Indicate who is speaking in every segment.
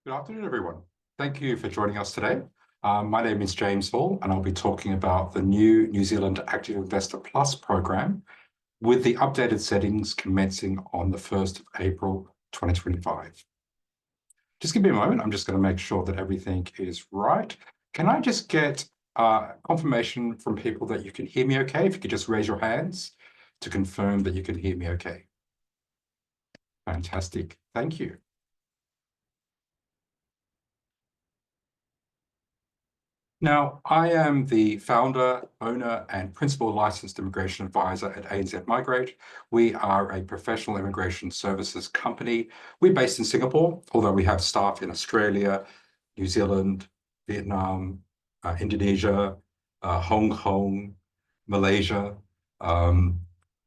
Speaker 1: Good afternoon, everyone. Thank you for joining us today. My name is James Hall, and I'll be talking about the new New Zealand Active Investor Plus program with the updated settings commencing on the 1st of April 2025. Just give me a moment. I'm just going to make sure that everything is right. Can I just get confirmation from people that you can hear me okay? If you could just raise your hands to confirm that you can hear me okay. Fantastic. Thank you. Now, I am the founder, owner, and principal licensed immigration advisor at ANZ Migrate. We are a professional immigration services company. We're based in Singapore, although we have staff in Australia, New Zealand, Vietnam, Indonesia, Hong Kong, Malaysia. I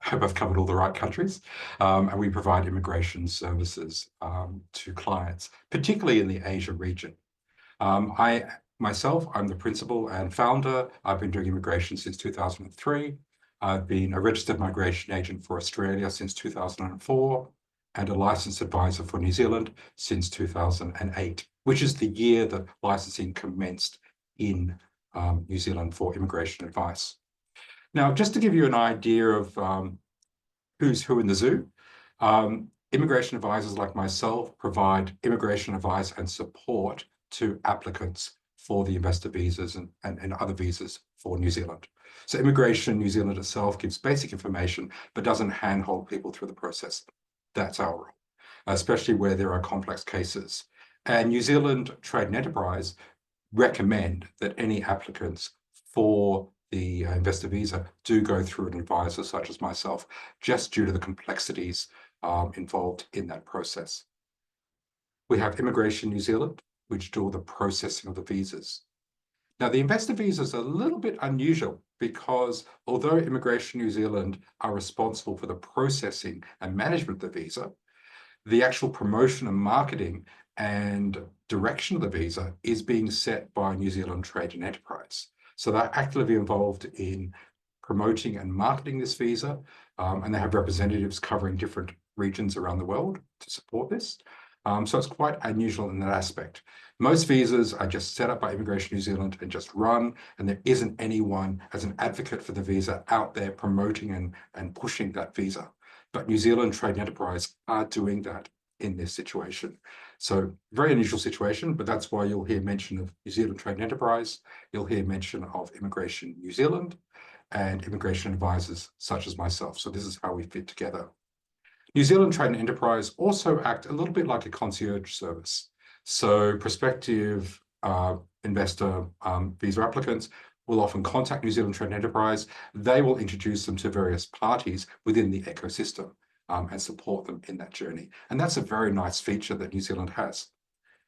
Speaker 1: hope I've covered all the right countries. And we provide immigration services to clients, particularly in the Asia region. I'm the principal and founder. I've been doing immigration since 2003. I've been a registered migration agent for Australia since 2004 and a licensed advisor for New Zealand since 2008, which is the year that licensing commenced in New Zealand for immigration advice. Now, just to give you an idea of who's who in the zoo, immigration advisors like myself provide immigration advice and support to applicants for the investor visas and other visas for New Zealand. So Immigration New Zealand itself gives basic information, but doesn't handhold people through the process. That's our role, especially where there are complex cases. And New Zealand Trade and Enterprise recommend that any applicants for the investor visa do go through an advisor such as myself, just due to the complexities involved in that process. We have Immigration New Zealand, which do the processing of the visas. Now, the investor visa is a little bit unusual because although Immigration New Zealand are responsible for the processing and management of the visa, the actual promotion and marketing and direction of the visa is being set by New Zealand Trade and Enterprise. So they're actively involved in promoting and marketing this visa, and they have representatives covering different regions around the world to support this. So it's quite unusual in that aspect. Most visas are just set up by Immigration New Zealand and just run, and there isn't anyone as an advocate for the visa out there promoting and pushing that visa. But New Zealand Trade and Enterprise are doing that in this situation. So very unusual situation, but that's why you'll hear mention of New Zealand Trade and Enterprise. You'll hear mention of Immigration New Zealand and immigration advisors such as myself. So this is how we fit together. New Zealand Trade and Enterprise also act a little bit like a concierge service. So prospective investor visa applicants will often contact New Zealand Trade and Enterprise. They will introduce them to various parties within the ecosystem and support them in that journey. And that's a very nice feature that New Zealand has.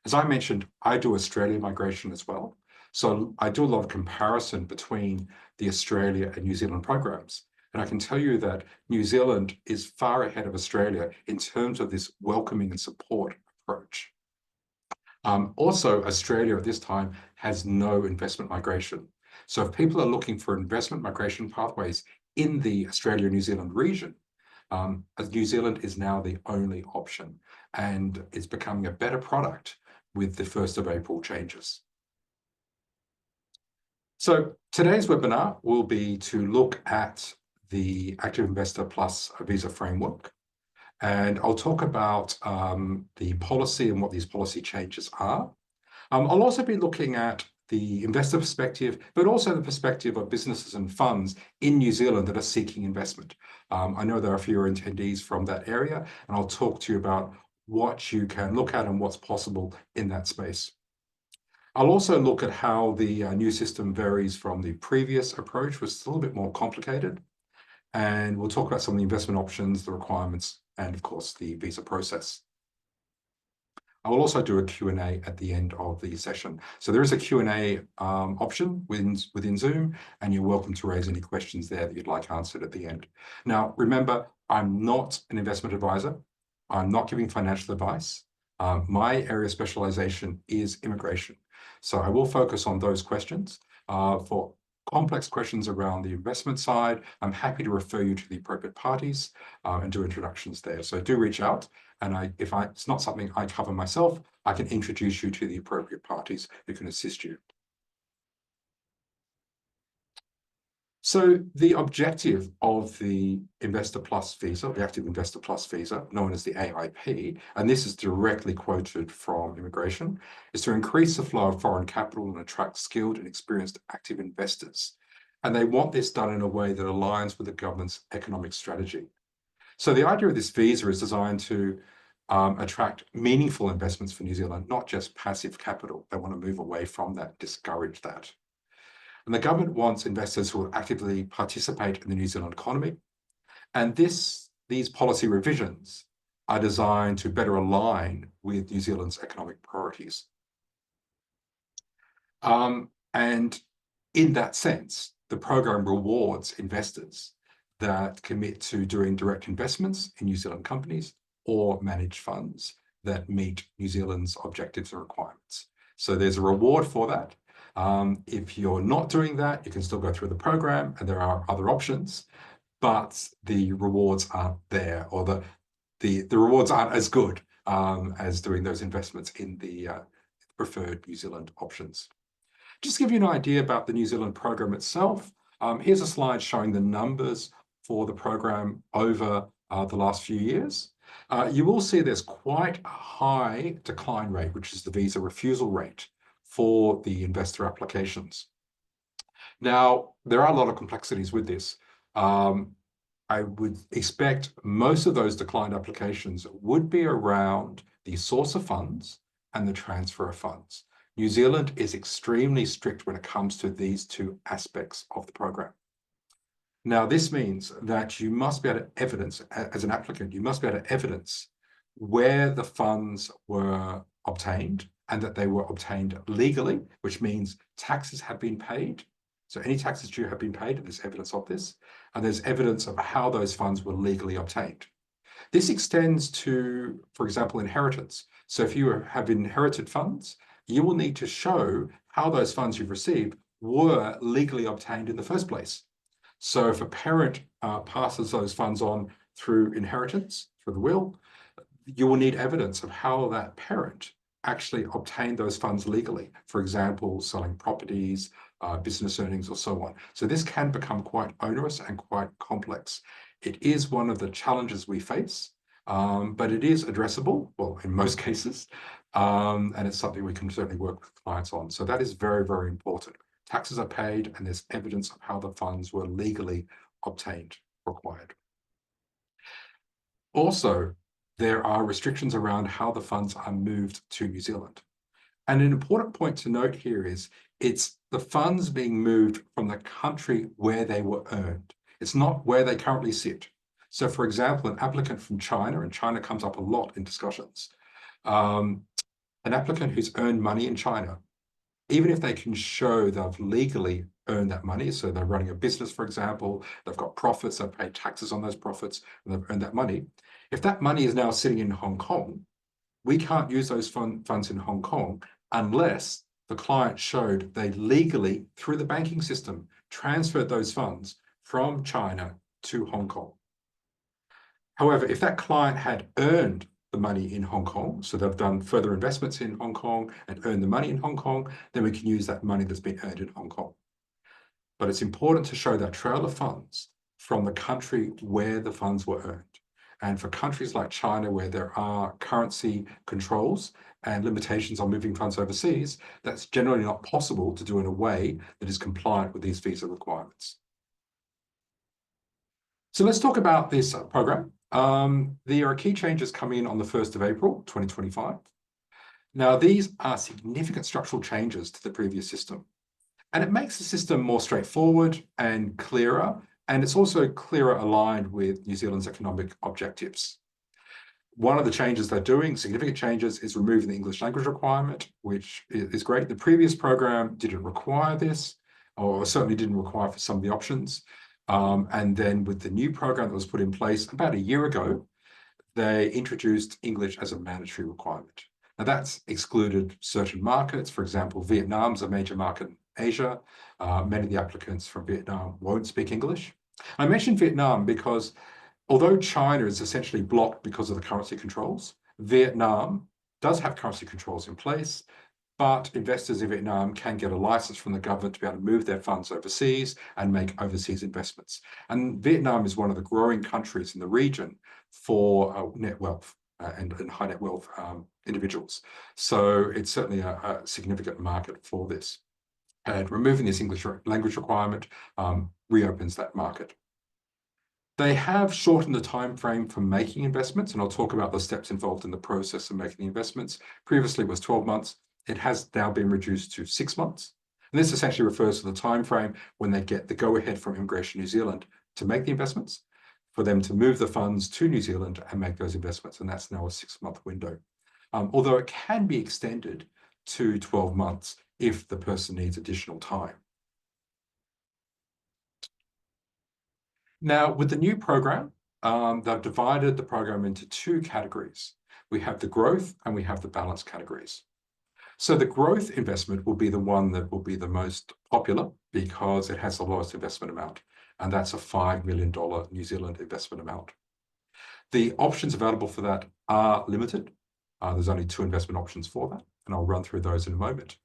Speaker 1: As I mentioned, I do Australia migration as well. So I do a lot of comparison between the Australia and New Zealand programs. And I can tell you that New Zealand is far ahead of Australia in terms of this welcoming and support approach. Also, Australia at this time has no investment migration. So if people are looking for investment migration pathways in the Australia-New Zealand region, New Zealand is now the only option, and it's becoming a better product with the 1st of April changes. So today's webinar will be to look at the Active Investor Plus visa framework. And I'll talk about the policy and what these policy changes are. I'll also be looking at the investor perspective, but also the perspective of businesses and funds in New Zealand that are seeking investment. I know there are a few attendees from that area, and I'll talk to you about what you can look at and what's possible in that space. I'll also look at how the new system varies from the previous approach, which is a little bit more complicated. And we'll talk about some of the investment options, the requirements, and of course, the visa process. I will also do a Q&A at the end of the session. So there is a Q&A option within Zoom, and you're welcome to raise any questions there that you'd like answered at the end. Now, remember, I'm not an investment advisor. I'm not giving financial advice. My area of specialization is immigration. So I will focus on those questions for complex questions around the investment side, I'm happy to refer you to the appropriate parties and do introductions there. So do reach out. And if it's not something I cover myself, I can introduce you to the appropriate parties who can assist you. So the objective of the Investor Plus visa, the Active Investor Plus visa, known as the AIP, and this is directly quoted from immigration, is to increase the flow of foreign capital and attract skilled and experienced active investors. And they want this done in a way that aligns with the government's economic strategy. So the idea of this visa is designed to attract meaningful investments for New Zealand, not just passive capital. They want to move away from that, discourage that. And the government wants investors who will actively participate in the New Zealand economy. And these policy revisions are designed to better align with New Zealand's economic priorities. And in that sense, the program rewards investors that commit to doing direct investments in New Zealand companies or managed funds that meet New Zealand's objectives and requirements. So there's a reward for that. If you're not doing that, you can still go through the program and there are other options, but the rewards aren't there, or the rewards aren't as good as doing those investments in the preferred New Zealand options. Just to give you an idea about the New Zealand program itself, here's a slide showing the numbers for the program over the last few years. You will see there's quite a high decline rate, which is the visa refusal rate for the investor applications. Now, there are a lot of complexities with this. I would expect most of those declined applications would be around the source of funds and the transfer of funds. New Zealand is extremely strict when it comes to these two aspects of the program. Now, this means that you must be able to evidence, as an applicant, you must be able to evidence where the funds were obtained and that they were obtained legally, which means taxes have been paid. So any taxes due have been paid, and there's evidence of this, and there's evidence of how those funds were legally obtained. This extends to, for example, inheritance. So if you have inherited funds, you will need to show how those funds you've received were legally obtained in the first place. So if a parent passes those funds on through inheritance, through the will, you will need evidence of how that parent actually obtained those funds legally. For example, selling properties, business earnings, or so on. So this can become quite onerous and quite complex. It is one of the challenges we face, but it is addressable, well, in most cases, and it's something we can certainly work with clients on. So that is very, very important. Taxes are paid, and there's evidence of how the funds were legally obtained required. Also, there are restrictions around how the funds are moved to New Zealand. And an important point to note here is it's the funds being moved from the country where they were earned. It's not where they currently sit. So for example, an applicant from China, and China comes up a lot in discussions, an applicant who's earned money in China, even if they can show they've legally earned that money, so they're running a business, for example, they've got profits, they've paid taxes on those profits, and they've earned that money. If that money is now sitting in Hong Kong, we can't use those funds in Hong Kong unless the client showed they legally, through the banking system, transferred those funds from China to Hong Kong. However, if that client had earned the money in Hong Kong, so they've done further investments in Hong Kong and earned the money in Hong Kong, then we can use that money that's been earned in Hong Kong. But it's important to show that trail of funds from the country where the funds were earned. And for countries like China, where there are currency controls and limitations on moving funds overseas, that's generally not possible to do in a way that is compliant with these visa requirements. So let's talk about this program. There are key changes coming in on the 1st of April, 2025. Now, these are significant structural changes to the previous system, and it makes the system more straightforward and clearer, and it's also clearer aligned with New Zealand's economic objectives. One of the changes they're doing, significant changes, is removing the English language requirement, which is great. The previous program didn't require this, or certainly didn't require for some of the options. And then with the new program that was put in place about a year ago, they introduced English as a mandatory requirement. Now that's excluded certain markets. For example, Vietnam's a major market Asia. Many of the applicants from Vietnam won't speak English. I mentioned Vietnam because although China is essentially blocked because of the currency controls, Vietnam does have currency controls in place, but investors in Vietnam can get a license from the government to be able to move their funds overseas and make overseas investments. And Vietnam is one of the growing countries in the region for net wealth and high net wealth individuals. So it's certainly a significant market for this. And removing this English language requirement reopens that market. They have shortened the time frame for making investments, and I'll talk about the steps involved in the process of making the investments. Previously, it was 12 months. It has now been reduced to 6 months. And this essentially refers to the time frame when they get the go-ahead from Immigration New Zealand to make the investments, for them to move the funds to New Zealand and make those investments. And that's now a 6-month window. Although it can be extended to 12 months if the person needs additional time. Now, with the new program, they've divided the program into 2 categories. We have the growth and we have the balance categories. So the growth investment will be the one that will be the most popular because it has the lowest investment amount, and that's a $5 million New Zealand investment amount. The options available for that are limited. There's only 2 investment options for that, and I'll run through those in a moment.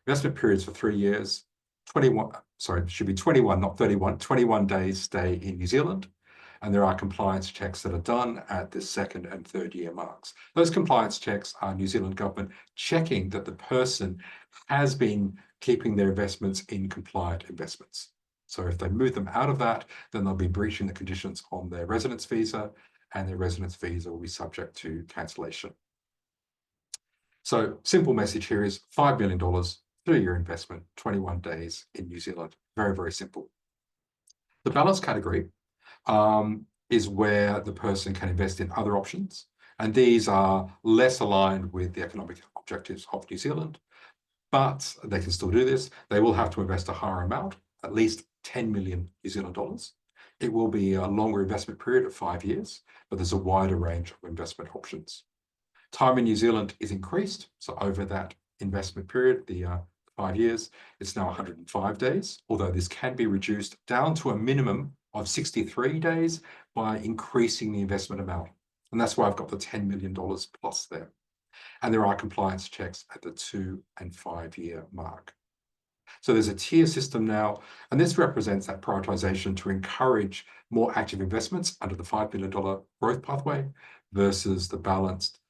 Speaker 1: Investment periods for 3 years, 21, sorry, it should be 21, not 31, 21 days stay in New Zealand. And there are compliance checks that are done at the 2nd and 3rd year marks. Those compliance checks are New Zealand government checking that the person has been keeping their investments in compliant investments. So if they move them out of that, then they'll be breaching the conditions on their residence visa, and their residence visa will be subject to cancellation. So simple message here is $5 million, 3-year investment, 21 days in New Zealand. Very, very simple. The balance category is where the person can invest in other options. And these are less aligned with the economic objectives of New Zealand, but they can still do this. They will have to invest a higher amount, at least 10 million New Zealand dollars. It will be a longer investment period of 5 years, but there's a wider range of investment options. Time in New Zealand is increased. So over that investment period, the 5 years, it's now 105 days, although this can be reduced down to a minimum of 63 days by increasing the investment amount. And that's why I've got the $10 million plus there. And there are compliance checks at the 2 and 5 year mark. So there's a tier system now, and this represents that prioritization to encourage more active investments under the $5 billion growth pathway versus the balanced,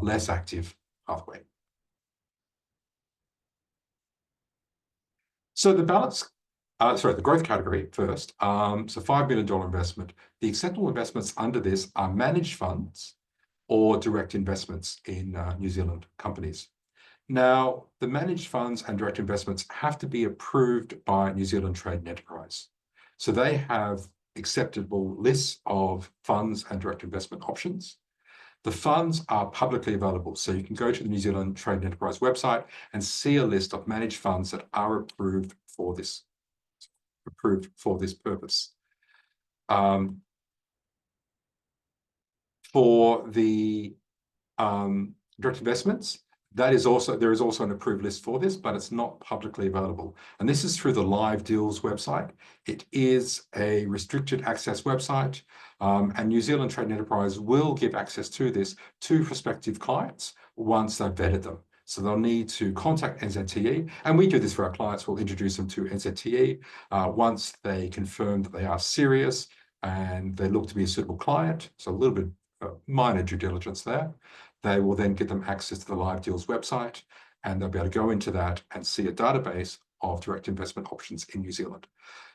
Speaker 1: less active pathway. So the balance, the growth category first. So $5 million investment. The acceptable investments under this are managed funds or direct investments in New Zealand companies. Now, the managed funds and direct investments have to be approved by New Zealand Trade and Enterprise. So they have acceptable lists of funds and direct investment options. The funds are publicly available. So you can go to the New Zealand Trade and Enterprise website and see a list of managed funds that are approved for this purpose. For the direct investments, there is also an approved list for this, but it's not publicly available. And this is through the Live Deals website. It is a restricted access website, and New Zealand Trade and Enterprise will give access to this to prospective clients once they've vetted them. So they'll need to contact NZTE, and we do this for our clients. We'll introduce them to NZTE once they confirm that they are serious and they look to be a suitable client. So a little bit minor due diligence there. They will then give them access to the Live Deals website, and they'll be able to go into that and see a database of direct investment options in New Zealand.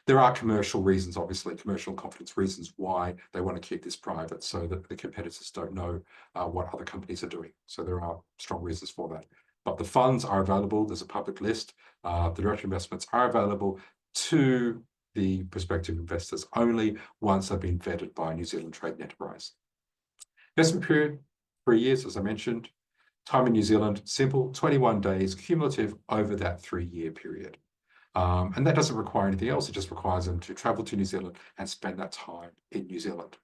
Speaker 1: There are commercial reasons, obviously, commercial confidence reasons why they want to keep this private so that the competitors don't know what other companies are doing. So there are strong reasons for that. But the funds are available. There's a public list. The direct investments are available to the prospective investors only once they've been vetted by New Zealand Trade and Enterprise. Investment period, 3 years, as I mentioned. Time in New Zealand, simple, 21 days cumulative over that 3-year period. And that doesn't require anything else. It just requires them to travel to New Zealand and spend that time in New Zealand.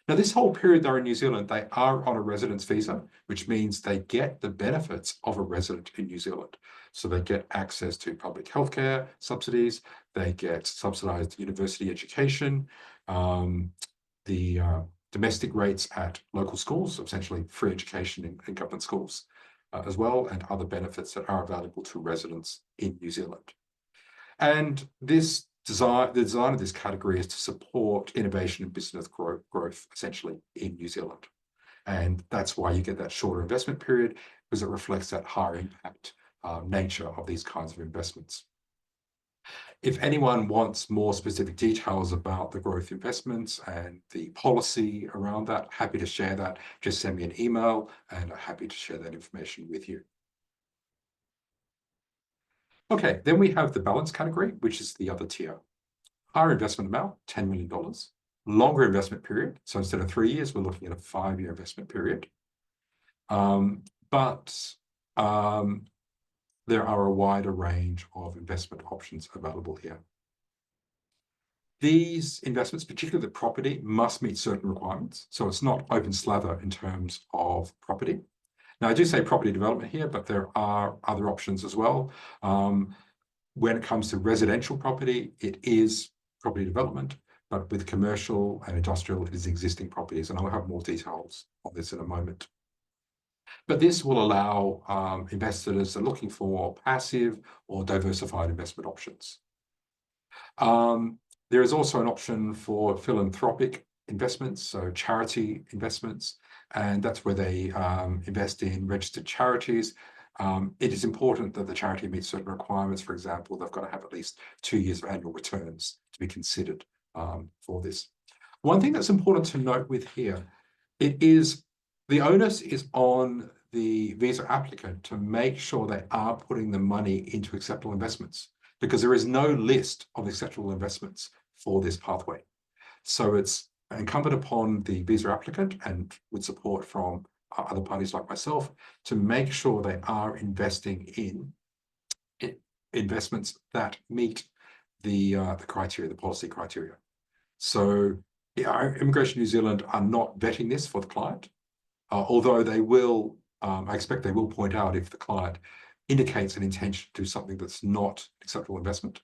Speaker 1: Now, this whole period they're in New Zealand, they are on a residence visa, which means they get the benefits of a resident in New Zealand. So they get access to public healthcare subsidies, they get subsidized university education, the domestic rates at local schools, essentially free education in government schools as well, and other benefits that are available to residents in New Zealand. And the design of this category is to support innovation and business growth essentially in New Zealand. And that's why you get that shorter investment period, because it reflects that higher impact nature of these kinds of investments. If anyone wants more specific details about the growth investments and the policy around that, happy to share that. Just send me an email and I'm happy to share that information with you. Okay, then we have the balance category, which is the other tier. Higher investment amount, $10 million. Longer investment period. So instead of 3 years, we're looking at a 5-year investment period. There are a wider range of investment options available here. These investments, particularly the property, must meet certain requirements. So it's not open slather in terms of property. Now, I do say property development here, but there are other options as well. When it comes to residential property, it is property development, but with commercial and industrial, it is existing properties. And I'll have more details on this in a moment. But this will allow investors that are looking for passive or diversified investment options. There is also an option for philanthropic investments, so charity investments, and that's where they invest in registered charities. It is important that the charity meets certain requirements. For example, they've got to have at least 2 years of annual returns to be considered for this. One thing that's important to note with here, the onus is on the visa applicant to make sure they are putting the money into acceptable investments, because there is no list of acceptable investments for this pathway. So it's incumbent upon the visa applicant, and with support from other parties like myself, to make sure they are investing in investments that meet the criteria, the policy criteria. So Immigration New Zealand are not vetting this for the client, although they will, I expect they will point out if the client indicates an intention to do something that's not acceptable investment,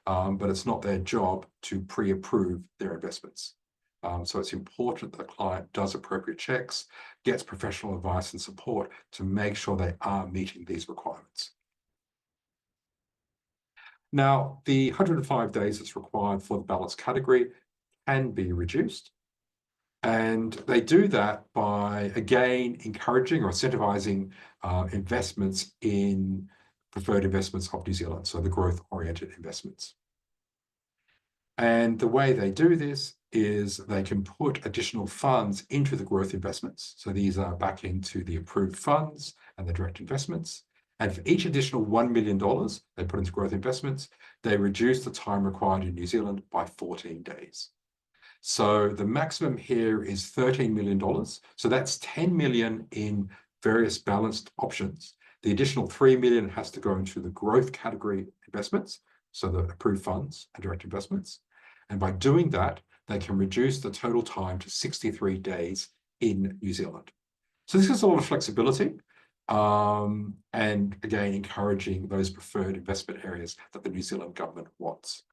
Speaker 1: but it's not their job to pre-approve their investments. So it's important that the client does appropriate checks, gets professional advice and support to make sure they are meeting these requirements. Now, the 105 days that's required for the balance category can be reduced. And they do that by, again, encouraging or incentivizing investments in preferred investments of New Zealand, so the growth-oriented investments. And the way they do this is they can put additional funds into the growth investments. So these are back into the approved funds and the direct investments. And for each additional $1 million they put into growth investments, they reduce the time required in New Zealand by 14 days. So the maximum here is $13 million. So that's 10 million in various balanced options. The additional 3 million has to go into the growth category investments, so the approved funds and direct investments. And by doing that, they can reduce the total time to 63 days in New Zealand. So this is a lot of flexibility, and again, encouraging those preferred investment areas that the New Zealand government wants.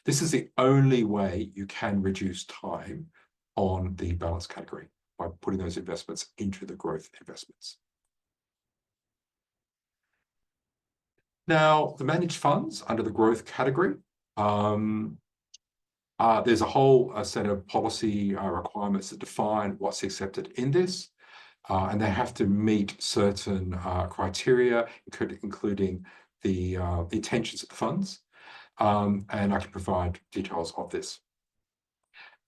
Speaker 1: This is the only way you can reduce time on the balance category, by putting those investments into the growth investments. Now, the managed funds under the growth category, there's a whole set of policy requirements that define what's accepted in this, and they have to meet certain criteria, including the intentions of the funds, and I can provide details of this.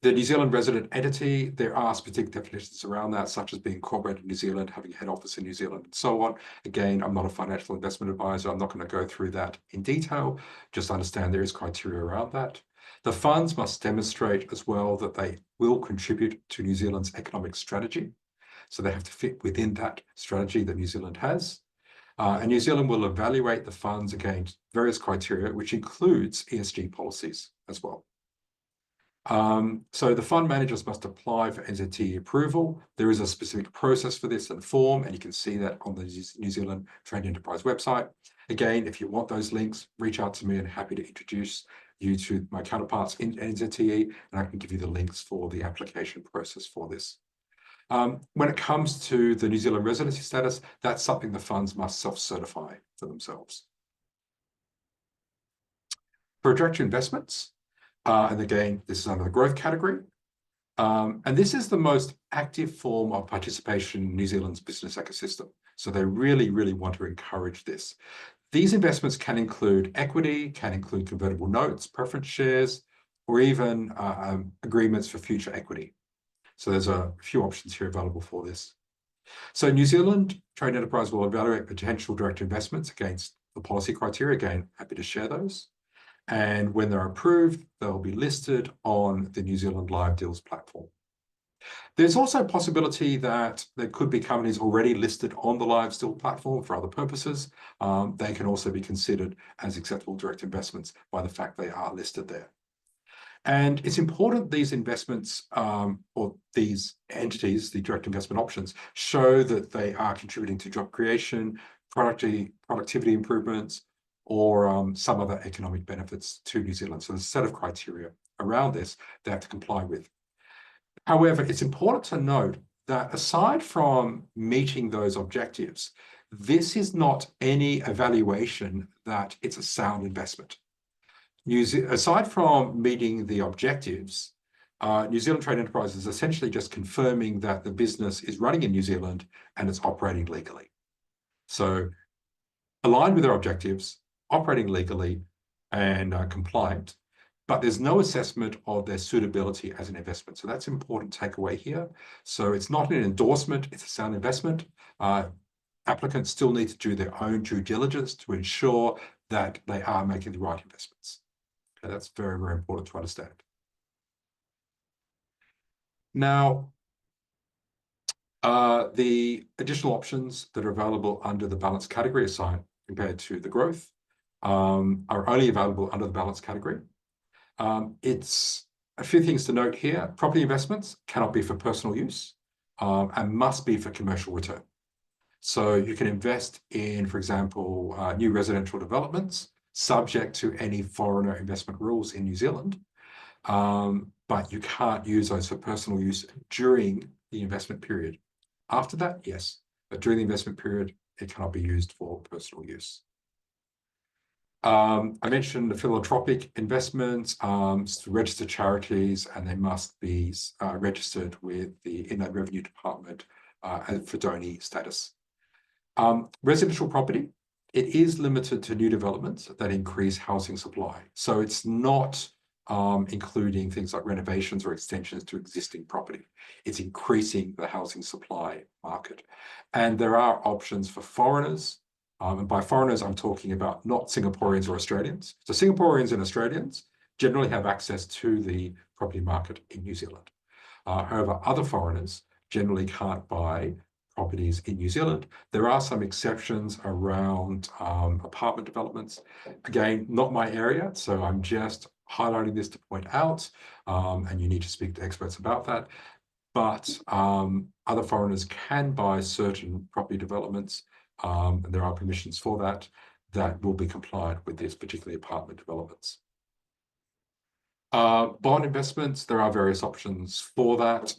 Speaker 1: The New Zealand resident entity, there are specific definitions around that, such as being incorporated in New Zealand, having a head office in New Zealand, and so on. Again, I'm not a financial investment advisor. I'm not going to go through that in detail. Just understand there is criteria around that. The funds must demonstrate as well that they will contribute to New Zealand's economic strategy. So they have to fit within that strategy that New Zealand has. And New Zealand will evaluate the funds against various criteria, which includes ESG policies as well. So the fund managers must apply for NZTE approval. There is a specific process for this and form, and you can see that on the New Zealand Trade Enterprise website. Again, if you want those links, reach out to me and happy to introduce you to my counterparts in NZTE, and I can give you the links for the application process for this. When it comes to the New Zealand residency status, that's something the funds must self-certify for themselves. For direct investments, and again, this is under the growth category. And this is the most active form of participation in New Zealand's business ecosystem. So they really, really want to encourage this. These investments can include equity, can include convertible notes, preference shares, or even agreements for future equity. So there's a few options here available for this. So New Zealand Trade Enterprise will evaluate potential direct investments against the policy criteria. Again, happy to share those. And when they're approved, they'll be listed on the New Zealand Live Deals platform. There's also a possibility that there could be companies already listed on the Live Deals platform for other purposes. They can also be considered as acceptable direct investments by the fact they are listed there. And it's important these investments or these entities, the direct investment options, show that they are contributing to job creation, productivity improvements, or some other economic benefits to New Zealand. So there's a set of criteria around this they have to comply with. However, it's important to note that aside from meeting those objectives, this is not any evaluation that it's a sound investment. Aside from meeting the objectives, New Zealand Trade Enterprise is essentially just confirming that the business is running in New Zealand and it's operating legally. So aligned with their objectives, operating legally and compliant, but there's no assessment of their suitability as an investment. So that's an important takeaway here. So it's not an endorsement, it's a sound investment. Applicants still need to do their own due diligence to ensure that they are making the right investments. Okay, that's very, very important to understand. Now, the additional options that are available under the balance category assigned compared to the growth are only available under the balance category. It's a few things to note here. Property investments cannot be for personal use and must be for commercial return. So you can invest in, for example, new residential developments subject to any foreigner investment rules in New Zealand, but you can't use those for personal use during the investment period. After that, yes, but during the investment period, it cannot be used for personal use. I mentioned the philanthropic investments, registered charities, and they must be registered with the Inland Revenue Department for donee status. Residential property, it is limited to new developments that increase housing supply. So it's not including things like renovations or extensions to existing property. It's increasing the housing supply market. And there are options for foreigners. And by foreigners, I'm talking about not Singaporeans or Australians. So Singaporeans and Australians generally have access to the property market in New Zealand. However, other foreigners generally can't buy properties in New Zealand. There are some exceptions around apartment developments. Again, not my area, so I'm just highlighting this to point out, and you need to speak to experts about that. But other foreigners can buy certain property developments. And there are permissions for that will be compliant with this, particularly apartment developments. Bond investments, there are various options for that.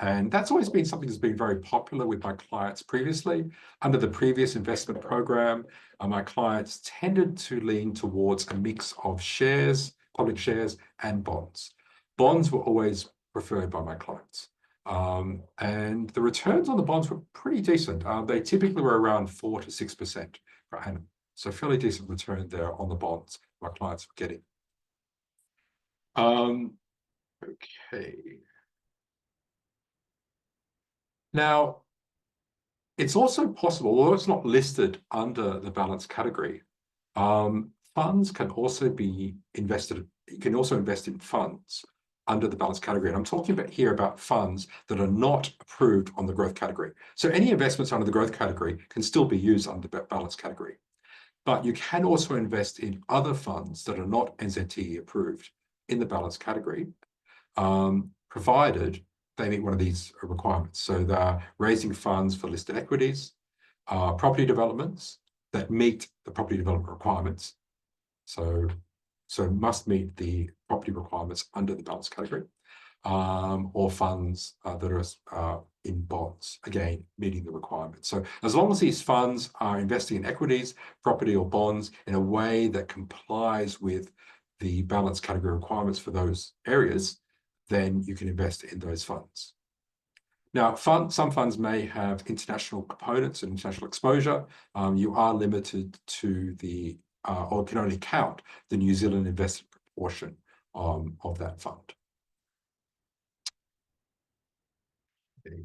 Speaker 1: And that's always been something that's been very popular with my clients previously. Under the previous investment program, my clients tended to lean towards a mix of shares, public shares, and bonds. Bonds were always preferred by my clients. And the returns on the bonds were pretty decent. They typically were around 4 to 6% per annum. So fairly decent return there on the bonds my clients were getting. Okay. Now, it's also possible, although it's not listed under the balance category, funds can also be invested. You can also invest in funds under the balance category. And I'm talking about funds that are not approved on the growth category. So any investments under the growth category can still be used under the balance category. But you can also invest in other funds that are not NZTE approved in the balanced category, provided they meet one of these requirements. So they're raising funds for listed equities, property developments that meet the property development requirements. So must meet the property requirements under the balanced category, or funds that are in bonds, again, meeting the requirements. So as long as these funds are investing in equities, property or bonds in a way that complies with the balanced category requirements for those areas, then you can invest in those funds. Now, some funds may have international components and international exposure. You are limited to the, or can only count the New Zealand invested proportion of that fund. Okay.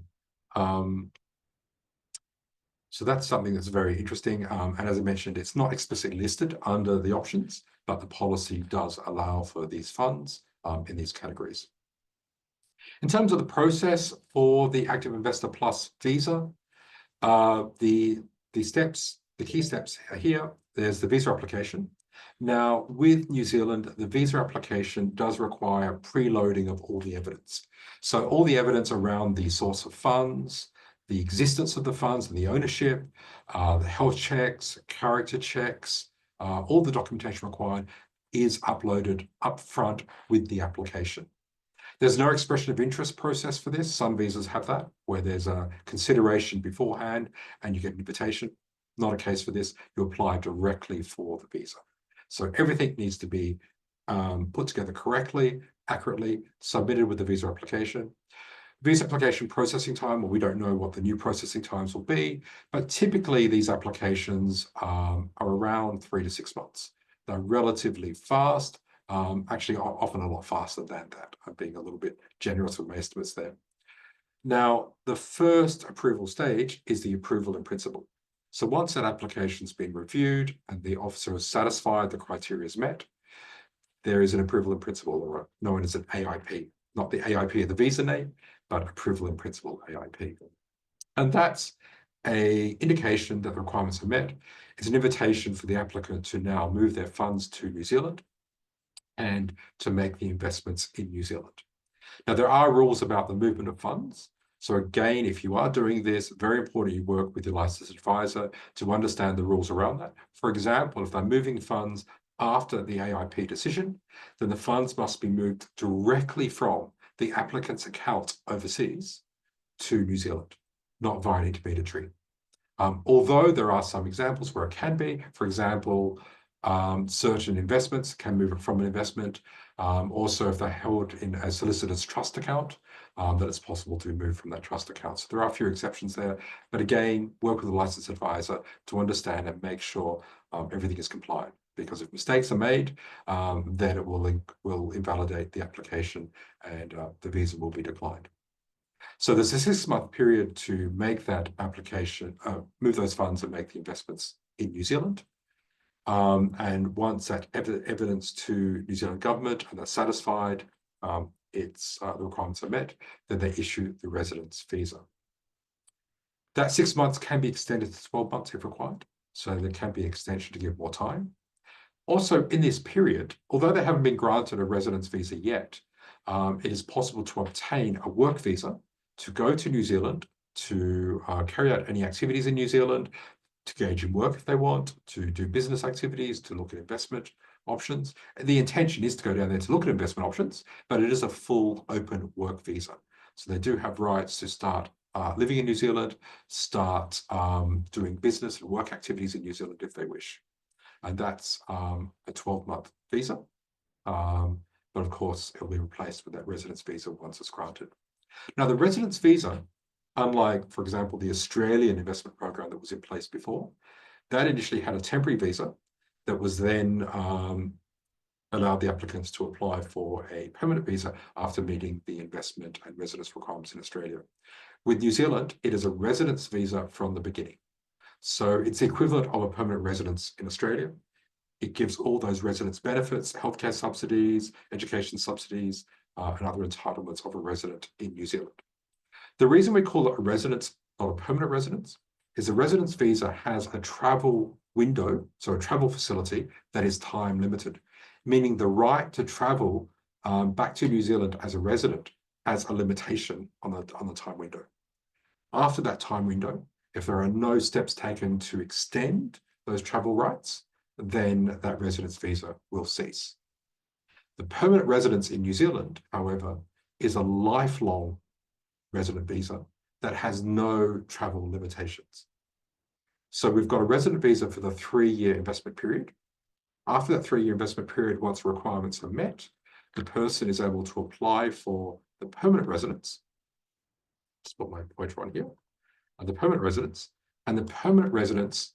Speaker 1: So that's something that's very interesting. And as I mentioned, it's not explicitly listed under the options, but the policy does allow for these funds in these categories. In terms of the process for the Active Investor Plus visa, the key steps are here. There's the visa application. Now, with New Zealand, the visa application does require preloading of all the evidence. So all the evidence around the source of funds, the existence of the funds and the ownership, the health checks, character checks, all the documentation required is uploaded upfront with the application. There's no expression of interest process for this. Some visas have that, where there's a consideration beforehand and you get an invitation. Not a case for this. You apply directly for the visa. So everything needs to be put together correctly, accurately, submitted with the visa application. Visa application processing time, well, we don't know what the new processing times will be, but typically these applications are around 3 to 6 months. They're relatively fast. Actually often a lot faster than that. I'm being a little bit generous with my estimates there. Now, the first approval stage is the approval in principle. So once that application's been reviewed and the officer is satisfied the criteria is met, there is an approval in principle, or known as an AIP, not the AIP of the visa name, but approval in principle, AIP. And that's an indication that the requirements are met. It's an invitation for the applicant to now move their funds to New Zealand and to make the investments in New Zealand. Now, there are rules about the movement of funds. So again, if you are doing this, very important you work with your licensed advisor to understand the rules around that. For example, if they're moving funds after the AIP decision, then the funds must be moved directly from the applicant's account overseas to New Zealand, not via an intermediary. Although there are some examples where it can be, for example, certain investments can move from an investment. Also, if they're held in a solicitor's trust account, that it's possible to move from that trust account. So there are a few exceptions there, but again, work with a licensed advisor to understand and make sure everything is compliant. Because if mistakes are made, then it will invalidate the application and the visa will be declined. So there's a 6-month period to make that application, move those funds and make the investments in New Zealand. And once that evidence to New Zealand government and they're satisfied, the requirements are met, then they issue the residence visa. That 6 months can be extended to 12 months if required. So there can be an extension to give more time. Also, in this period, although they haven't been granted a residence visa yet, it is possible to obtain a work visa to go to New Zealand, to carry out any activities in New Zealand, to engage in work if they want, to do business activities, to look at investment options. And the intention is to go down there to look at investment options, but it is a full open work visa. So they do have rights to start living in New Zealand, start doing business and work activities in New Zealand if they wish. And that's a 12-month visa. But of course, it will be replaced with that residence visa once it's granted. Now, the residence visa, unlike, for example, the Australian investment program that was in place before, that initially had a temporary visa that was then allowed the applicants to apply for a permanent visa after meeting the investment and residence requirements in Australia. With New Zealand, it is a residence visa from the beginning. So it's the equivalent of a permanent residence in Australia. It gives all those residence benefits, healthcare subsidies, education subsidies, and other entitlements of a resident in New Zealand. The reason we call it a residence, not a permanent residence, is a residence visa has a travel window, so a travel facility that is time limited, meaning the right to travel back to New Zealand as a resident has a limitation on the time window. After that time window, if there are no steps taken to extend those travel rights, then that residence visa will cease. The permanent residence in New Zealand, however, is a lifelong resident visa that has no travel limitations. So we've got a resident visa for the 3-year investment period. After that 3-year investment period, once requirements are met, the person is able to apply for the permanent residence. Just put my pointer on here. The permanent residence, and the permanent residence,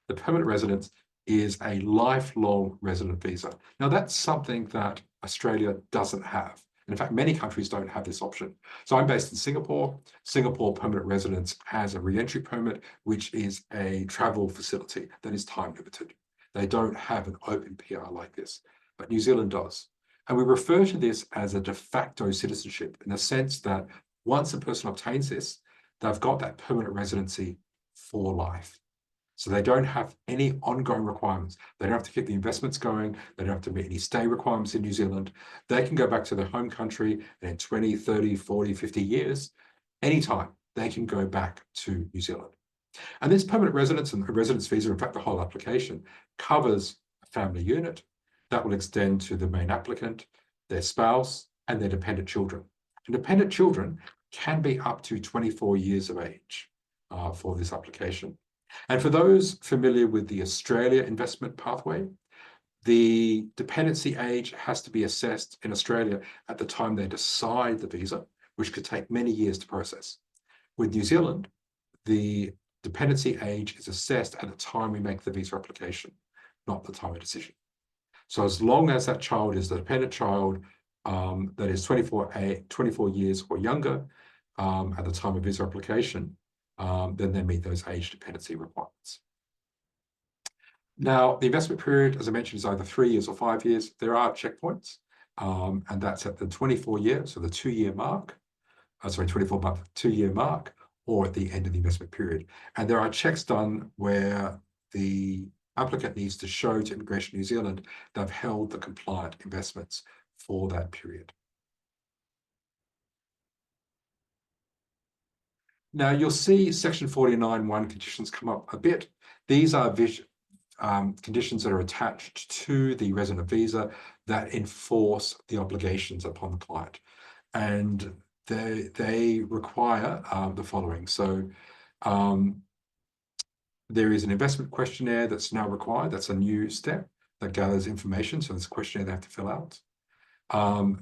Speaker 1: the permanent residence is a lifelong resident visa. Now that's something that Australia doesn't have. And in fact, many countries don't have this option. So I'm based in Singapore. Singapore permanent residence has a re-entry permit, which is a travel facility that is time limited. They don't have an open PR like this, but New Zealand does. And we refer to this as a de facto citizenship in the sense that once a person obtains this, they've got that permanent residency for life. So they don't have any ongoing requirements. They don't have to keep the investments going. They don't have to meet any stay requirements in New Zealand. They can go back to their home country, and in 20, 30, 40, 50 years, anytime, they can go back to New Zealand. And this permanent residence and the residence visa, in fact, the whole application covers a family unit that will extend to the main applicant, their spouse, and their dependent children. And dependent children can be up to 24 years of age for this application. And for those familiar with the Australia investment pathway, the dependency age has to be assessed in Australia at the time they decide the visa, which could take many years to process. With New Zealand, the dependency age is assessed at the time we make the visa application, not the time of decision. So as long as that child is the dependent child that is 24 years or younger at the time of visa application, then they meet those age dependency requirements. Now, the investment period, as I mentioned, is either 3 years or 5 years. There are checkpoints, and that's at the 24-year, so the 2-year mark, 24-month, 2-year mark, or at the end of the investment period. And there are checks done where the applicant needs to show to Immigration New Zealand they've held the compliant investments for that period. Now you'll see Section 49(1) conditions come up a bit. These are conditions that are attached to the resident visa that enforce the obligations upon the client. And they require the following. So there is an investment questionnaire that's now required. That's a new step that gathers information. So there's a questionnaire they have to fill out.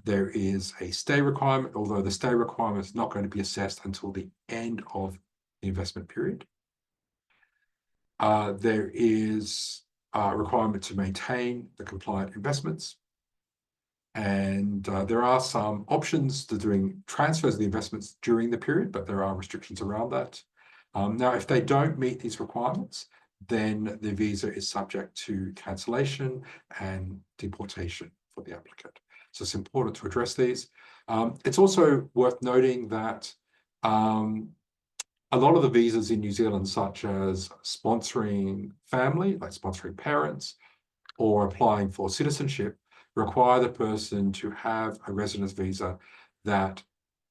Speaker 1: There is a stay requirement, although the stay requirement is not going to be assessed until the end of the investment period. There is a requirement to maintain the compliant investments. And there are some options to doing transfers of the investments during the period, but there are restrictions around that. Now, if they don't meet these requirements, then the visa is subject to cancellation and deportation for the applicant. So it's important to address these. It's also worth noting that a lot of the visas in New Zealand, such as sponsoring family, like sponsoring parents, or applying for citizenship, require the person to have a residence visa that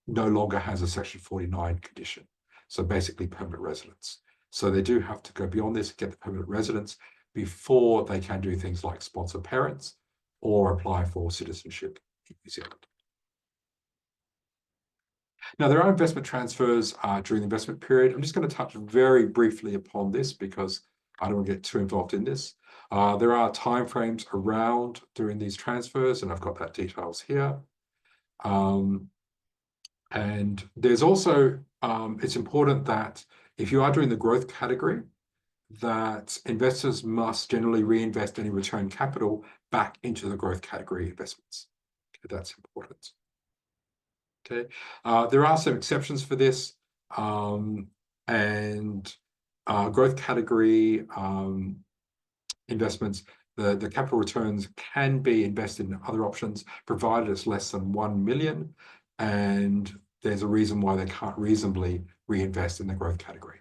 Speaker 1: no longer has a Section 49 condition. So basically permanent residence. So they do have to go beyond this, get the permanent residence before they can do things like sponsor parents or apply for citizenship in New Zealand. Now, there are investment transfers during the investment period. I'm just going to touch very briefly upon this because I don't want to get too involved in this. There are timeframes around doing these transfers, and I've got that details here. And there's also, it's important that if you are doing the growth category, that investors must generally reinvest any return capital back into the growth category investments. Okay, that's important. Okay, there are some exceptions for this, and growth category investments, the capital returns can be invested in other options, provided it's less than 1 million, and there's a reason why they can't reasonably reinvest in the growth category.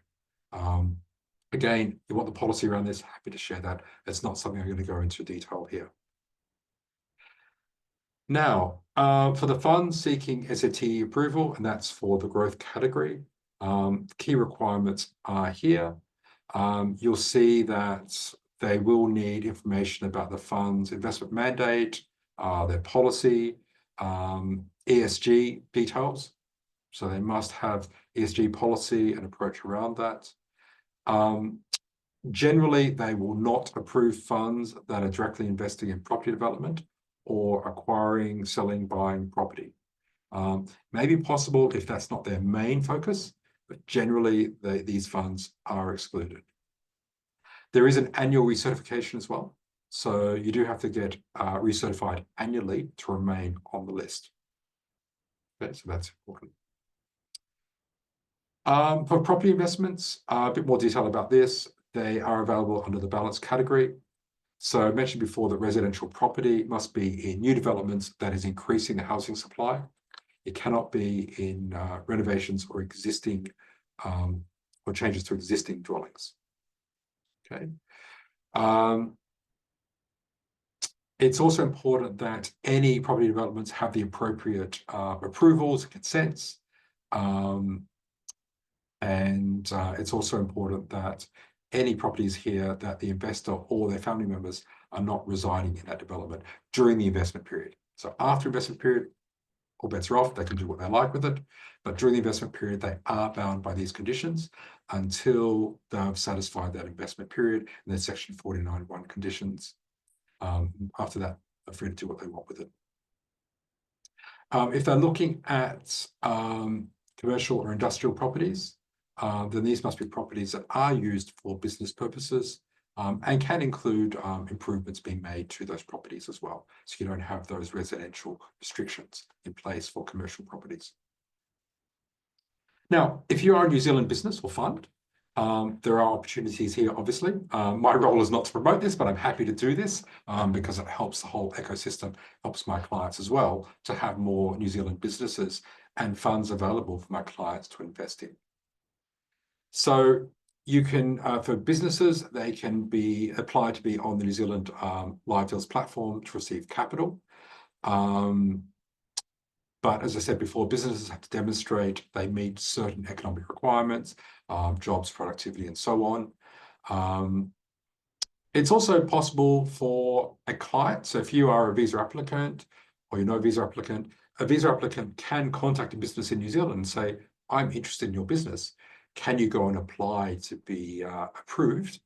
Speaker 1: Again, you want the policy around this, happy to share that. It's not something I'm going to go into detail here. Now, for the funds seeking SAT approval, and that's for the growth category, key requirements are here. You'll see that they will need information about the fund's investment mandate, their policy, ESG details. So they must have ESG policy and approach around that. Generally, they will not approve funds that are directly investing in property development or acquiring, selling, buying property. May be possible if that's not their main focus, but generally these funds are excluded. There is an annual recertification as well. So you do have to get recertified annually to remain on the list. Okay, so that's important. For property investments, a bit more detail about this. They are available under the balance category. So I mentioned before that residential property must be in new developments that is increasing the housing supply. It cannot be in renovations or existing or changes to existing dwellings. Okay. It's also important that any property developments have the appropriate approvals and consents. It's also important that any properties here that the investor or their family members are not residing in that development during the investment period. So after investment period, all bets are off, they can do what they like with it. But during the investment period, they are bound by these conditions until they've satisfied that investment period and then Section 49(1) conditions. After that, they're free to do what they want with it. If they're looking at commercial or industrial properties, then these must be properties that are used for business purposes and can include improvements being made to those properties as well. So you don't have those residential restrictions in place for commercial properties. Now, if you are a New Zealand business or fund, there are opportunities here, obviously. My role is not to promote this, but I'm happy to do this because it helps the whole ecosystem, helps my clients as well to have more New Zealand businesses and funds available for my clients to invest in. So you can, for businesses, they can be applied to be on the New Zealand Live Deals platform to receive capital. But as I said before, businesses have to demonstrate they meet certain economic requirements, jobs, productivity, and so on. It's also possible for a client. So if you are a visa applicant or you know a visa applicant can contact a business in New Zealand and say, I'm interested in your business. Can you go and apply to be approved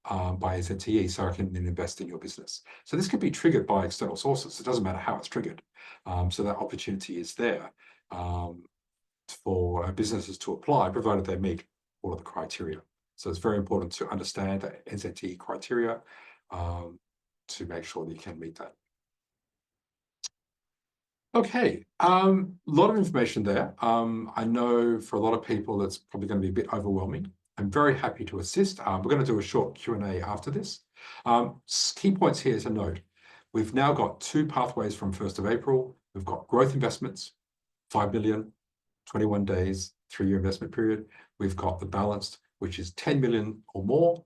Speaker 1: by SATE so I can then invest in your business? So this can be triggered by external sources. It doesn't matter how it's triggered. So that opportunity is there for businesses to apply, provided they meet all of the criteria. So it's very important to understand the NZTE criteria to make sure that you can meet that. Okay, a lot of information there. I know for a lot of people, it's probably going to be a bit overwhelming. I'm very happy to assist. We're going to do a short Q&A after this. Key points here to note. We've now got 2 pathways from 1st of April. We've got growth investments, 5 million, 21 days, 3-year investment period. We've got the balanced, which is 10 million or more.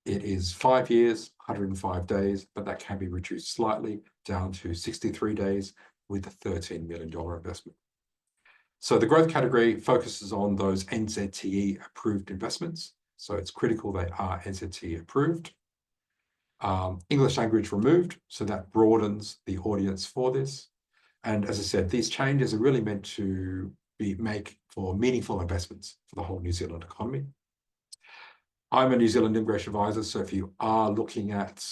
Speaker 1: It is 5 years, 105 days, but that can be reduced slightly down to 63 days with a $13 million investment. So the growth category focuses on those NZTE approved investments. So it's critical they are NZTE approved. English language removed, so that broadens the audience for this. And as I said, these changes are really meant to make for meaningful investments for the whole New Zealand economy. I'm a New Zealand immigration advisor, so if you are looking at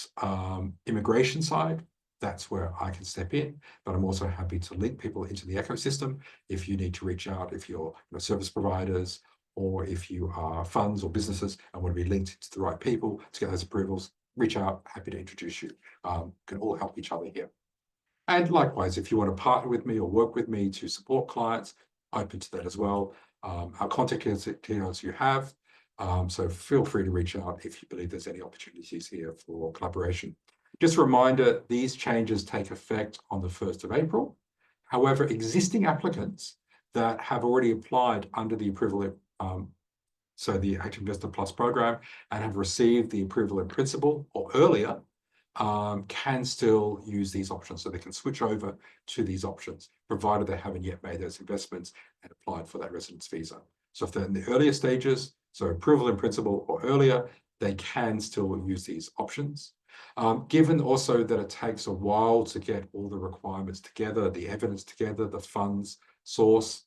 Speaker 1: immigration side, that's where I can step in, but I'm also happy to link people into the ecosystem. If you need to reach out, if you're service providers, or if you are funds or businesses and want to be linked to the right people to get those approvals, reach out, happy to introduce you. Can all help each other here. And likewise, if you want to partner with me or work with me to support clients, open to that as well. Our contact details you have, so feel free to reach out if you believe there's any opportunities here for collaboration. Just a reminder, these changes take effect on the 1st of April. However, existing applicants that have already applied under the approval, so the Active Investor Plus program, and have received the approval in principle or earlier, can still use these options. So they can switch over to these options, provided they haven't yet made those investments and applied for that residence visa. So if they're in the earlier stages, so approval in principle or earlier, they can still use these options. Given also that it takes a while to get all the requirements together, the evidence together, the funds source,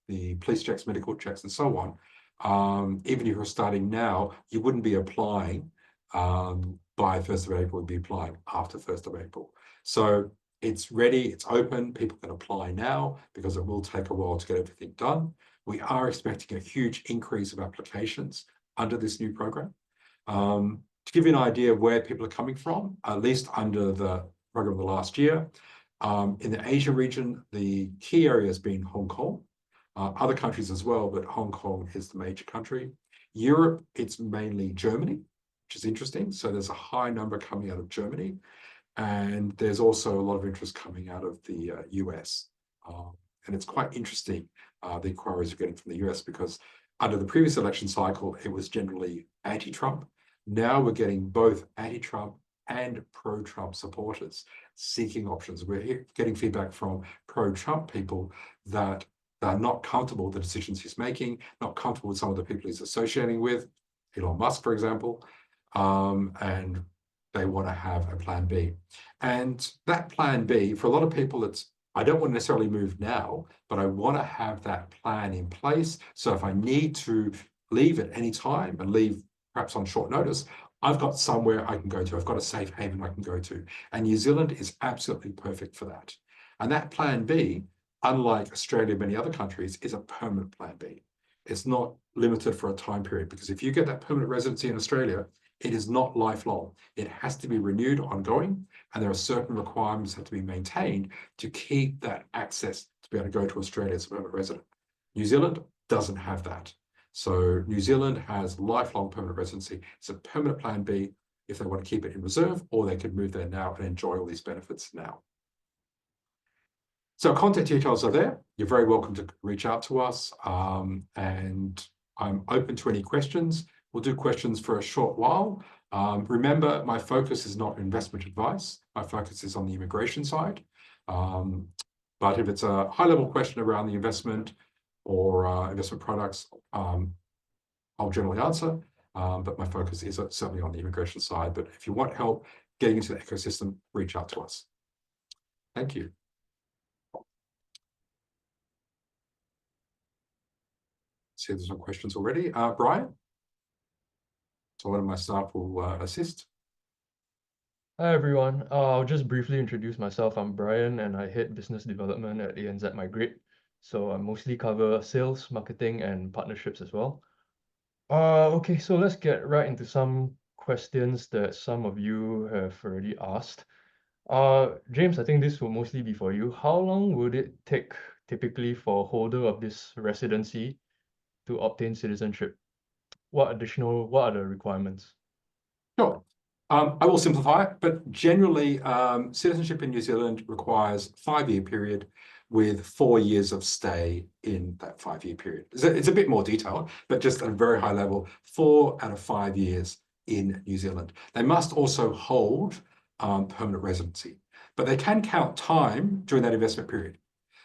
Speaker 1: the police checks, medical checks, and so on, even if you're starting now, you wouldn't be applying by 1st of April, you'd be applying after 1st of April. So it's ready, it's open, people can apply now because it will take a while to get everything done. We are expecting a huge increase of applications under this new program. To give you an idea of where people are coming from, at least under the program the last year, in the Asia region, the key area has been Hong Kong, other countries as well, but Hong Kong is the major country. Europe, it's mainly Germany, which is interesting. So there's a high number coming out of Germany. And there's also a lot of interest coming out of the US. And it's quite interesting, the inquiries we're getting from the US, because under the previous election cycle, it was generally anti-Trump. Now we're getting both anti-Trump and pro-Trump supporters seeking options. We're getting feedback from pro-Trump people that are not comfortable with the decisions he's making, not comfortable with some of the people he's associating with, Elon Musk, for example, and they want to have a plan B. And that plan B, for a lot of people, it's, I don't want to necessarily move now, but I want to have that plan in place. So if I need to leave at any time and leave perhaps on short notice, I've got somewhere I can go to. I've got a safe haven I can go to. And New Zealand is absolutely perfect for that. And that plan B, unlike Australia and many other countries, is a permanent plan B. It's not limited for a time period, because if you get that permanent residency in Australia, it is not lifelong. It has to be renewed ongoing, and there are certain requirements that have to be maintained to keep that access to be able to go to Australia as a permanent resident. New Zealand doesn't have that. So New Zealand has lifelong permanent residency. It's a permanent plan B if they want to keep it in reserve, or they could move there now and enjoy all these benefits now. So contact details are there. You're very welcome to reach out to us, and I'm open to any questions. We'll do questions for a short while. Remember, my focus is not investment advice. My focus is on the immigration side. But if it's a high-level question around the investment or investment products, I'll generally answer. But my focus is certainly on the immigration side. But if you want help getting into the ecosystem, reach out to us. Thank you. See, there's some questions already. Brian? So one of my staff will assist.
Speaker 2: Hi everyone. I'll just briefly introduce myself. I'm Brian and I head business development at ANZ Migrate. So I mostly cover sales, marketing, and partnerships as well. Okay, so let's get right into some questions that some of you have already asked. James, I think this will mostly be for you. How long would it take typically for a holder of this residency to obtain citizenship? What are the requirements?
Speaker 1: Sure. I will simplify it, but generally, citizenship in New Zealand requires a 5-year period with 4 years of stay in that 5-year period. It's a bit more detailed, but just at a very high level, 4 out of 5 years in New Zealand. They must also hold permanent residency, but they can count time during that investment period.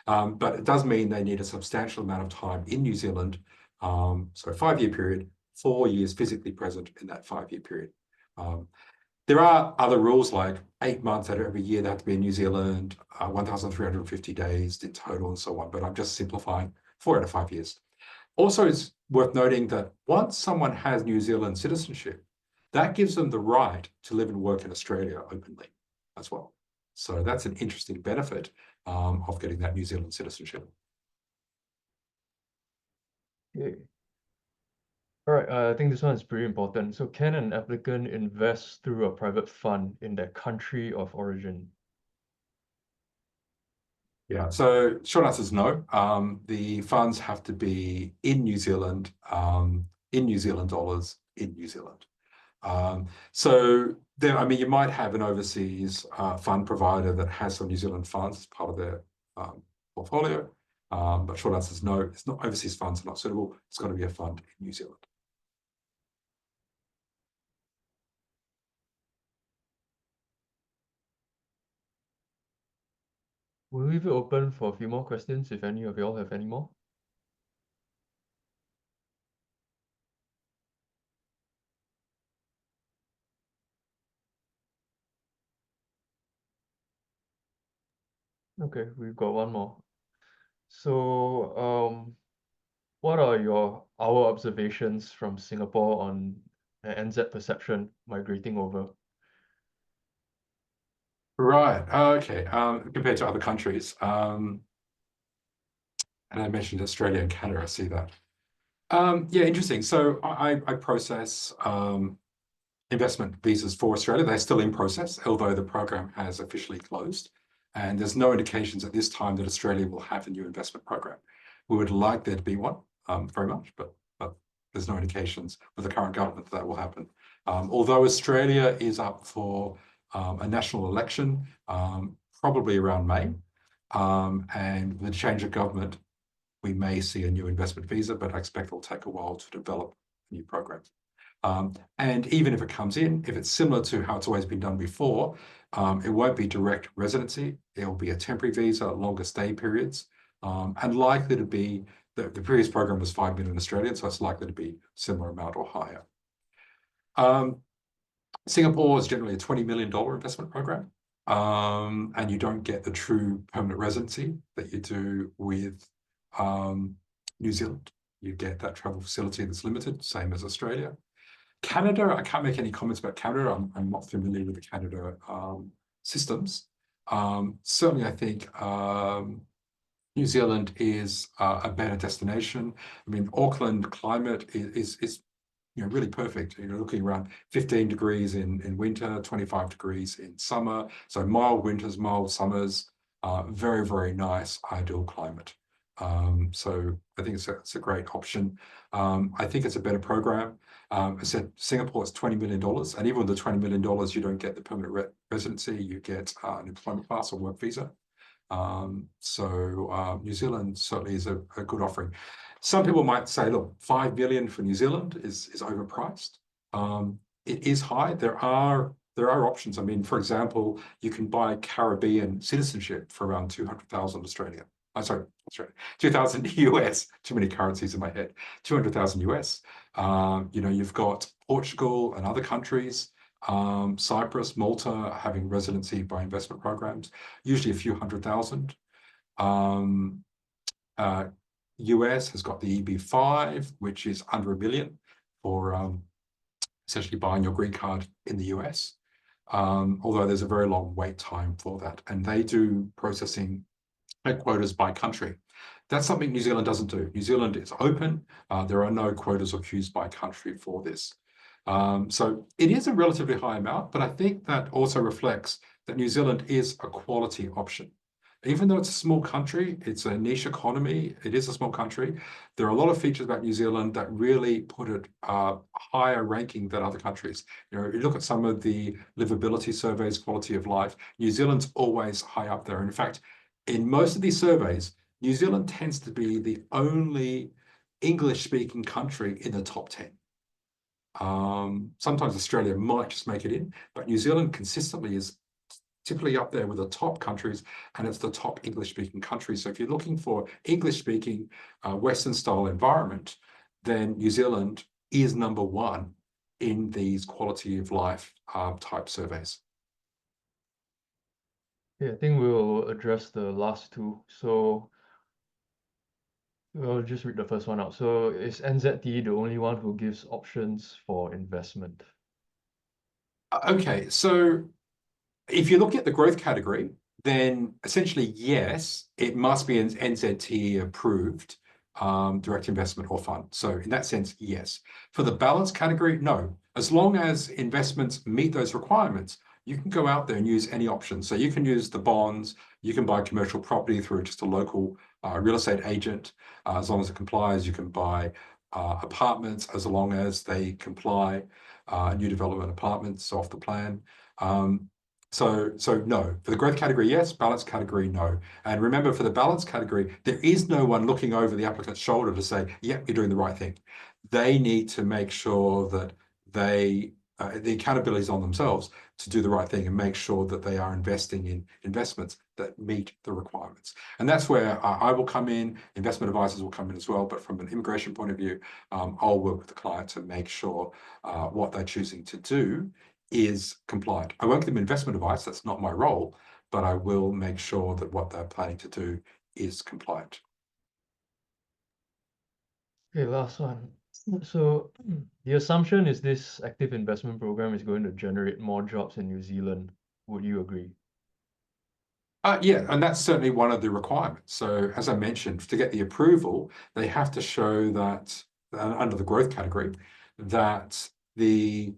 Speaker 1: But it does mean they need a substantial amount of time in New Zealand. So a 5-year period, 4 years physically present in that 5-year period. There are other rules like 8 months out of every year they have to be in New Zealand, 1,350 days in total and so on, but I'm just simplifying 4 out of 5 years. Also, it's worth noting that once someone has New Zealand citizenship, that gives them the right to live and work in Australia openly as well. So that's an interesting benefit of getting that New Zealand citizenship.
Speaker 2: Okay. All right, I think this one is pretty important. So can an applicant invest through a private fund in their country of origin?
Speaker 1: Yeah, so short answer is no. The funds have to be in New Zealand dollars, in New Zealand. So there, I mean, you might have an overseas fund provider that has some New Zealand funds as part of their portfolio. But short answer is no, it's not, overseas funds are not suitable. It's got to be a fund in New Zealand.
Speaker 2: We'll leave it open for a few more questions if any of y'all have any more. Okay, we've got one more. So, what are our observations from Singapore on NZ perception migrating over?
Speaker 1: Right. Okay. Compared to other countries, and I mentioned Australia and Canada. I see that. Yeah, interesting. So I process investment visas for Australia. They're still in process, although the program has officially closed. And there's no indications at this time that Australia will have a new investment program. We would like there to be one, very much, but there's no indications with the current government that will happen. Although Australia is up for a national election, probably around May, and with the change of government, we may see a new investment visa, but I expect it'll take a while to develop a new program. And even if it comes in, if it's similar to how it's always been done before, it won't be direct residency. It'll be a temporary visa, longer stay periods, and likely to be, the previous program was 5 million Australian, so it's likely to be similar amount or higher. Singapore is generally a $20 million investment program, and you don't get the true permanent residency that you do with New Zealand. You get that travel facility that's limited, same as Australia. Canada, I can't make any comments about Canada. I'm not familiar with the Canada systems. Certainly, I think New Zealand is a better destination. I mean, Auckland climate is really perfect. You're looking around 15 degrees in winter, 25 degrees in summer. So mild winters, mild summers, very, very nice, ideal climate. So I think it's a great option. I think it's a better program. I said Singapore is $20 million, and even with the $20 million, you don't get the permanent residency. You get an employment pass or work visa. So New Zealand certainly is a good offering. Some people might say, look, 5 million for New Zealand is overpriced. It is high. There are options. I mean, for example, you can buy Caribbean citizenship for around 200,000 Australian. I'm sorry, Australia, 2,000 US. Too many currencies in my head. 200,000 US. You've got Portugal and other countries. Cyprus, Malta having residency by investment programs, usually a few 100,000. US has got the EB5, which is under $1 million for essentially buying your green card in the US. Although there's a very long wait time for that, and they do processing quotas by country. That's something New Zealand doesn't do. New Zealand is open. There are no quotas or queues by country for this. So it is a relatively high amount, but I think that also reflects that New Zealand is a quality option. Even though it's a small country, it's a niche economy, it is a small country, there are a lot of features about New Zealand that really put it higher ranking than other countries. You look at some of the livability surveys, quality of life, New Zealand's always high up there. In fact, in most of these surveys, New Zealand tends to be the only English-speaking country in the top 10. Sometimes Australia might just make it in, but New Zealand consistently is typically up there with the top countries, and it's the top English-speaking country. So if you're looking for English-speaking Western-style environment, then New Zealand is number one in these quality of life type surveys.
Speaker 2: Yeah, I think we'll address the last two. So we'll just read the first one out. So is NZT the only one who gives options for investment?
Speaker 1: Okay, so if you look at the growth category, then essentially, yes, it must be an NZT approved direct investment or fund. So in that sense, yes. For the balance category, no. As long as investments meet those requirements, you can go out there and use any option. So you can use the bonds, you can buy commercial property through just a local real estate agent. As long as it complies, you can buy apartments as long as they comply, new development apartments off the plan. So no. For the growth category, yes. Balance category, no. And remember, for the balance category, there is no one looking over the applicant's shoulder to say, yep, you're doing the right thing. They need to make sure that they the accountability is on themselves to do the right thing and make sure that they are investing in investments that meet the requirements. And that's where I will come in, investment advisors will come in as well. But from an immigration point of view, I'll work with the client to make sure what they're choosing to do is compliant. I won't give them investment advice, that's not my role, but I will make sure that what they're planning to do is compliant.
Speaker 2: Okay, last one. So the assumption is this active investment program is going to generate more jobs in New Zealand. Would you agree?
Speaker 1: Yeah, and that's certainly one of the requirements. So as I mentioned, to get the approval, they have to show that under the growth category, that the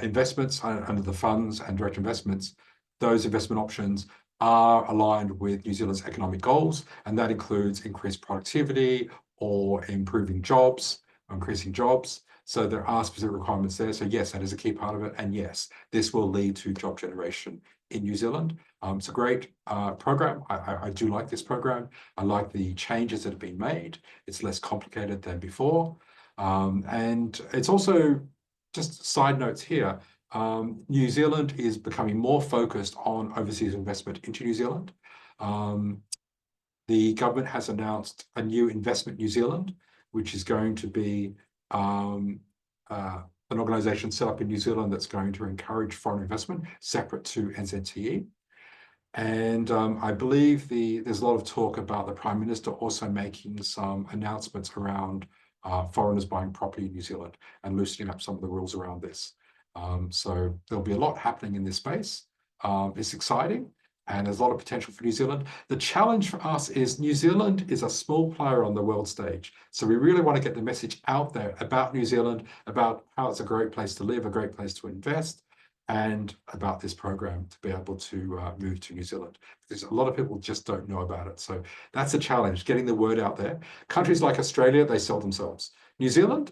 Speaker 1: investments under the funds and direct investments, those investment options are aligned with New Zealand's economic goals, and that includes increased productivity or improving jobs, increasing jobs. So there are specific requirements there. So yes, that is a key part of it. And yes, this will lead to job generation in New Zealand. It's a great program. I do like this program. I like the changes that have been made. It's less complicated than before. And it's also, just side notes here, New Zealand is becoming more focused on overseas investment into New Zealand. The government has announced a new Investment New Zealand, which is going to be an organisation set up in New Zealand that's going to encourage foreign investment separate to NZTE. And I believe there's a lot of talk about the Prime Minister also making some announcements around foreigners buying property in New Zealand and loosening up some of the rules around this. So there'll be a lot happening in this space. It's exciting. And there's a lot of potential for New Zealand. The challenge for us is New Zealand is a small player on the world stage. So we really want to get the message out there about New Zealand, about how it's a great place to live, a great place to invest, and about this program to be able to move to New Zealand. Because a lot of people just don't know about it. So that's a challenge, getting the word out there. Countries like Australia, they sell themselves. New Zealand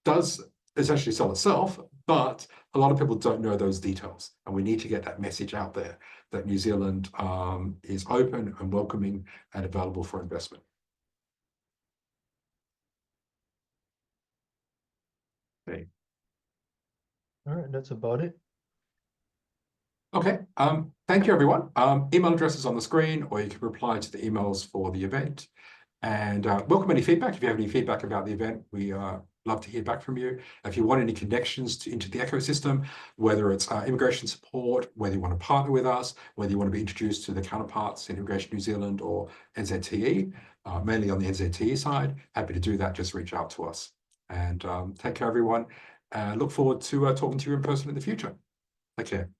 Speaker 1: does essentially sell itself, but a lot of people don't know those details. And we need to get that message out there that New Zealand is open and welcoming and available for investment. Okay.
Speaker 2: All right, that's about it.
Speaker 1: Okay, thank you, everyone. Email address is on the screen, or you can reply to the emails for the event. And welcome any feedback. If you have any feedback about the event, we love to hear back from you. If you want any connections into the ecosystem, whether it's immigration support, whether you want to partner with us, whether you want to be introduced to the counterparts in Immigration New Zealand or NZTE, mainly on the NZTE side, happy to do that. Just reach out to us. And take care, everyone. Look forward to talking to you in person in the future. Take care.